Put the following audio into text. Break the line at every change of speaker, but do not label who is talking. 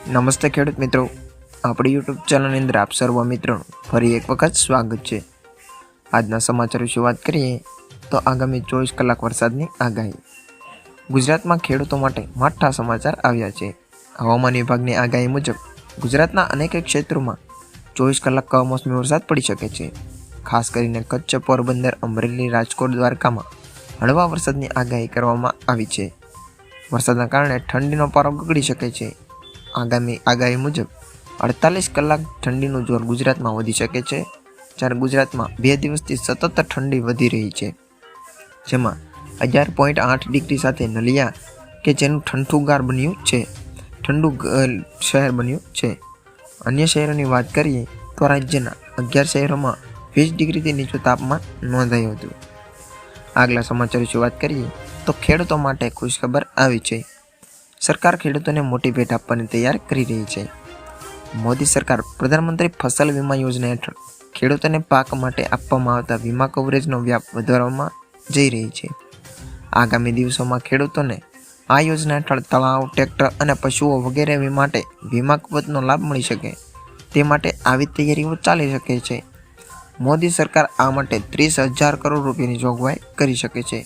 નમસ્તે ખેડૂત મિત્રો, આપણી યુટ્યુબ ચેનલની અંદર આપ સર્વ મિત્રોનું ફરી એક વખત સ્વાગત છે। આજના સમાચાર વિશે વાત કરીએ તો આગામી 24 કલાક વરસાદની આગાહી। ગુજરાતમાં ખેડૂતો માટે માઠા સમાચાર આવ્યા છે। હવામાન વિભાગની આગાહી મુજબ ગુજરાતના અનેક ક્ષેત્રોમાં 24 કલાક કમોસમી વરસાદ પડી શકે છે। ખાસ કરીને કચ્છ, પોરબંદર, અમરેલી, રાજકોટ, દ્વારકામાં હળવા વરસાદની આગાહી કરવામાં આવી છે। વરસાદના કારણે ઠંડીનો પારો ગગડી શકે છે। આગામી આગાહી મુજબ 48 કલાક ઠંડીનું જોર ગુજરાતમાં વધી શકે છે, જ્યારે ગુજરાતમાં 2 દિવસથી સતત ઠંડી વધી રહી છે, જેમાં 11.8 ડિગ્રી સાથે નલિયા કે જેનું ઠંડુગાર બન્યું છે, ઠંડુ શહેર બન્યું છે। અન્ય શહેરોની વાત કરીએ તો રાજ્યના 11 શહેરોમાં 20 ડિગ્રીથી નીચું તાપમાન નોંધાયું હતું। આગલા સમાચાર વિશે વાત કરીએ તો ખેડૂતો માટે ખુશખબર આવી છે। સરકાર ખેડૂતોને મોટી ભેટ આપવાની તૈયાર કરી રહી છે। મોદી સરકાર પ્રધાનમંત્રી ફસલ વીમા યોજના હેઠળ ખેડૂતોને પાક માટે આપવામાં આવતા વીમા કવરેજનો વ્યાપ વધારવામાં જઈ રહી છે। આગામી દિવસોમાં ખેડૂતોને આ યોજના હેઠળ તળાવ, ટ્રેક્ટર અને પશુઓ વગેરે માટે વીમા કવચનો લાભ મળી શકે તે માટે આવી તૈયારીઓ ચાલી શકે છે। મોદી સરકાર આ માટે 30,000 કરોડ રૂપિયાની જોગવાઈ કરી શકે છે।